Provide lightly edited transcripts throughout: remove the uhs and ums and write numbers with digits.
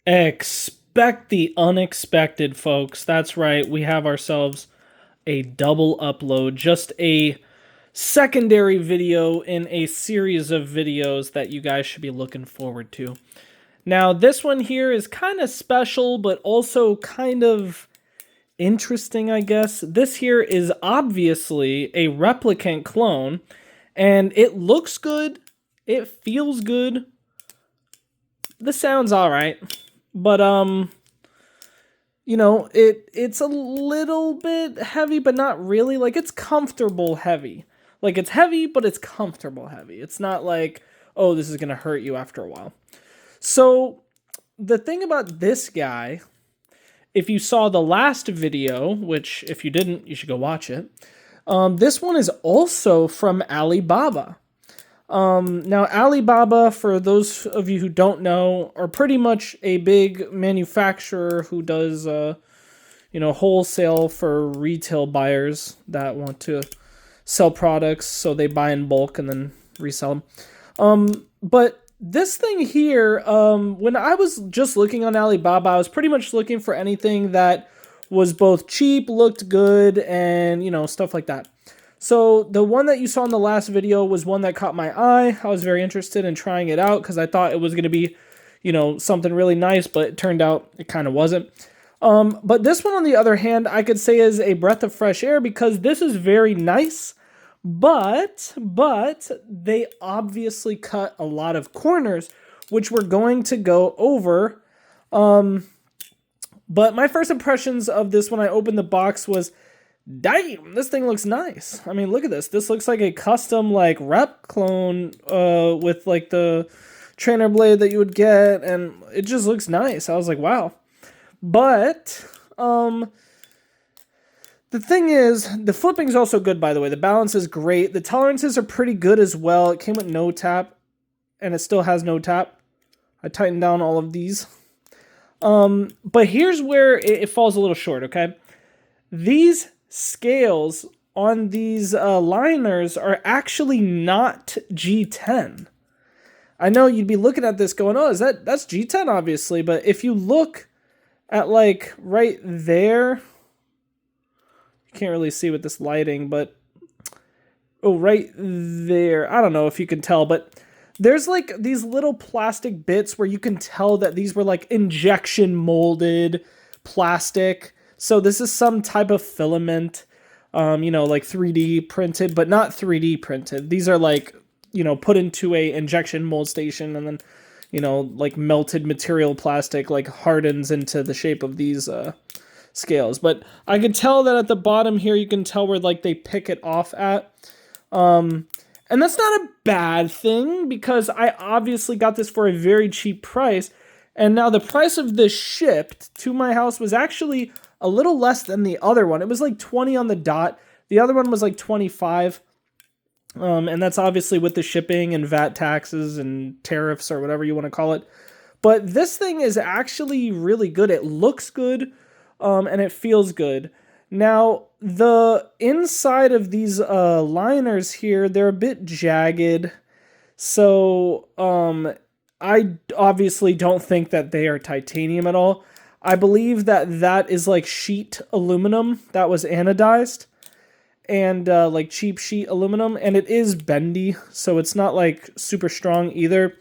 Expect the unexpected, folks. That's right. We have ourselves a double upload, just a secondary video in a series of videos that you guys should be looking forward to. Now, this one here is kind of special, but also kind of interesting, I guess. This here is obviously a replicant clone, and it looks good, it feels good, the sound's alright. But it's a little bit heavy, but not really. Like, it's comfortable heavy. Like, it's heavy, but it's comfortable heavy. It's not like, oh, this is gonna hurt you after a while. So the thing about this guy, if you saw the last video, which if you didn't, you should go watch it. This one is also from Alibaba. Now, Alibaba, for those of you who don't know, are pretty much a big manufacturer who does, wholesale for retail buyers that want to sell products, so they buy in bulk and then resell them. But this thing here, when I was just looking on Alibaba, I was pretty much looking for anything that was both cheap, looked good, and, stuff like that. So the one that you saw in the last video was one that caught my eye. I was very interested in trying it out because I thought it was going to be, something really nice, but it turned out it kind of wasn't. But this one, on the other hand, I could say is a breath of fresh air because this is very nice, but they obviously cut a lot of corners, which we're going to go over. But my first impressions of this when I opened the box was, damn, this thing looks nice. I mean, look at this. This looks like a custom, like, rep clone with, like, the trainer blade that you would get, and it just looks nice. I was like, wow. But, the thing is, the flipping's also good, by the way. The balance is great. The tolerances are pretty good as well. It came with no tap, and it still has no tap. I tightened down all of these. But here's where it falls a little short, okay? These scales on these liners are actually not G10. I know you'd be looking at this going, oh, that's G10, obviously, but if you look at, like, right there, you can't really see with this lighting, but right there, I don't know if you can tell, but there's, like, these little plastic bits where you can tell that these were, like, injection molded plastic. So this is some type of filament, like 3D printed, but not 3D printed. These are, like, put into a injection mold station and then, like, melted material plastic, like, hardens into the shape of these scales. But I can tell that at the bottom here, you can tell where, like, they pick it off at. And that's not a bad thing because I obviously got this for a very cheap price. And now the price of this shipped to my house was actually a little less than the other one. It was like 20 on the dot. The other one was like 25. And that's obviously with the shipping and VAT taxes and tariffs or whatever you want to call it. But this thing is actually really good. It looks good, and it feels good. Now, the inside of these liners here, they're a bit jagged. So, I obviously don't think that they are titanium at all. I believe that is like sheet aluminum that was anodized and like cheap sheet aluminum, and it is bendy, so it's not like super strong either.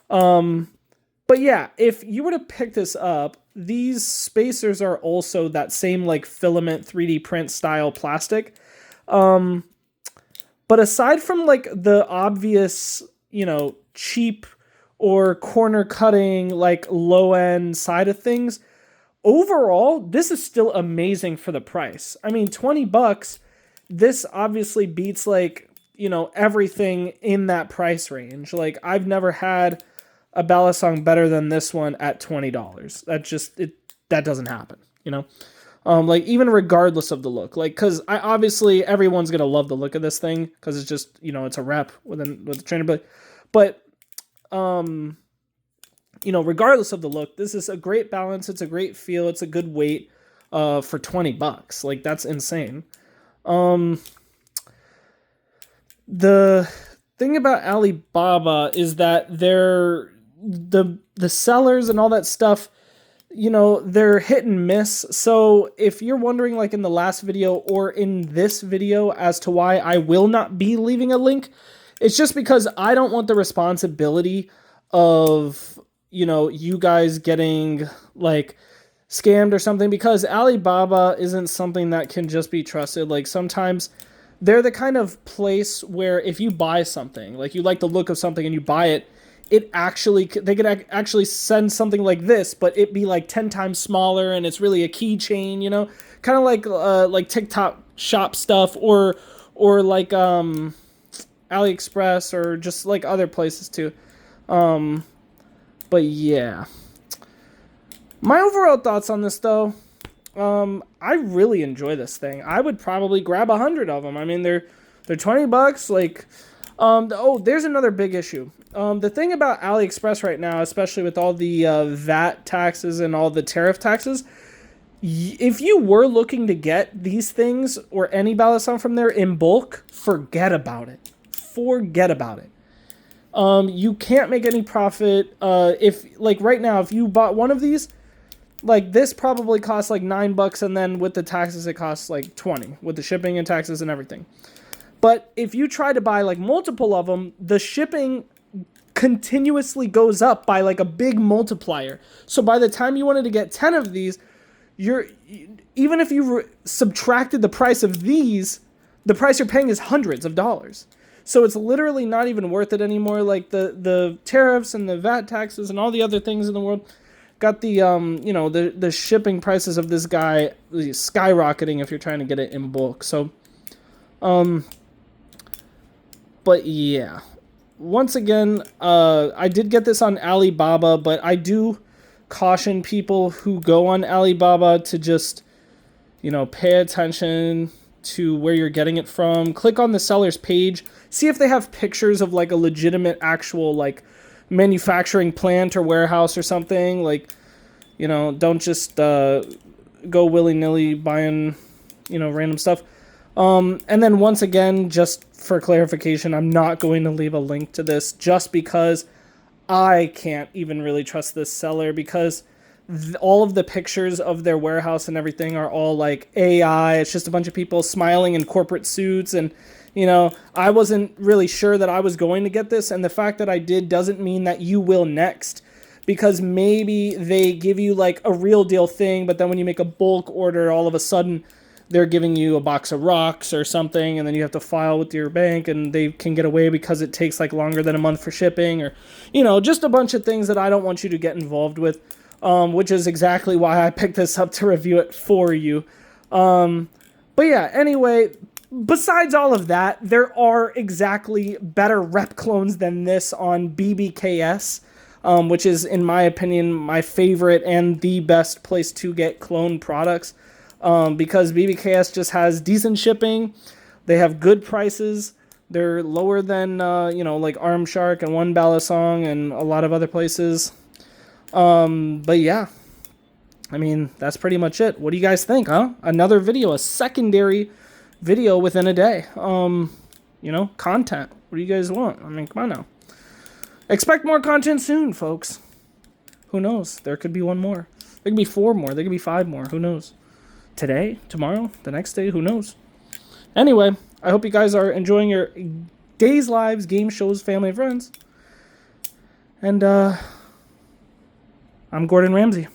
But yeah, if you were to pick this up, these spacers are also that same like filament 3D print style plastic. But aside from like the obvious, cheap or corner cutting, like low end side of things, overall, this is still amazing for the price. I mean, $20, this obviously beats like, everything in that price range. Like, I've never had a Balisong better than this one at $20. That doesn't happen, like, even regardless of the look, like, because obviously everyone's gonna love the look of this thing because it's just, it's a rep with the trainer, but regardless of the look, this is a great balance. It's a great feel. It's a good weight for $20. Like, that's insane. The thing about Alibaba is that the sellers and all that stuff, you know, they're hit and miss. So if you're wondering, like in the last video or in this video, as to why I will not be leaving a link, it's just because I don't want the responsibility of, you know, you guys getting like scammed or something, because Alibaba isn't something that can just be trusted. Like sometimes they're the kind of place where if you buy something, like you like the look of something and you buy it, they could actually send something like this, but it be like 10 times smaller, and it's really a keychain, you know, kind of like TikTok shop stuff, or like AliExpress, or just like other places too. But yeah, my overall thoughts on this though, I really enjoy this thing. I would probably grab 100 of them. I mean, they're $20. Like, oh, there's another big issue. The thing about AliExpress right now, especially with all the VAT taxes and all the tariff taxes, if you were looking to get these things or any Balisong from there in bulk, forget about it. Forget about it. You can't make any profit. If like right now, if you bought one of these, like this probably costs like $9, and then with the taxes it costs like 20 with the shipping and taxes and everything. But if you try to buy like multiple of them, the shipping continuously goes up by like a big multiplier. So by the time you wanted to get 10 of these, even if you subtracted the price of these, the price you're paying is hundreds of dollars. So it's literally not even worth it anymore. Like the tariffs and the VAT taxes and all the other things in the world got the you know, the shipping prices of this guy skyrocketing if you're trying to get it in bulk. So but yeah, once again, I did get this on Alibaba, but I do caution people who go on Alibaba to just, you know, pay attention to where you're getting it from. Click on the seller's page, see if they have pictures of like a legitimate actual like manufacturing plant or warehouse or something. Like, you know, don't just go willy-nilly buying, you know, random stuff. And then once again, just for clarification, I'm not going to leave a link to this just because I can't even really trust this seller, because all of the pictures of their warehouse and everything are all like AI. It's just a bunch of people smiling in corporate suits. And, you know, I wasn't really sure that I was going to get this. And the fact that I did doesn't mean that you will next, because maybe they give you like a real deal thing, but then when you make a bulk order, all of a sudden they're giving you a box of rocks or something, and then you have to file with your bank, and they can get away because it takes like longer than a month for shipping, or, you know, just a bunch of things that I don't want you to get involved with, which is exactly why I picked this up to review it for you. But yeah, anyway, besides all of that, there are exactly better rep clones than this on BBKS, which is, in my opinion, my favorite and the best place to get clone products. Because BBKS just has decent shipping, they have good prices, they're lower than, you know, like Arm Shark and One Balisong and a lot of other places. But yeah, I mean, that's pretty much it. What do you guys think, huh? Another video, a secondary video within a day. You know, content. What do you guys want? I mean, come on now. Expect more content soon, folks. Who knows? There could be one more. There could be 4 more. There could be 5 more. Who knows? Today, tomorrow, the next day, who knows? Anyway, I hope you guys are enjoying your days, lives, game shows, family, and friends. And I'm Gordon Ramsay.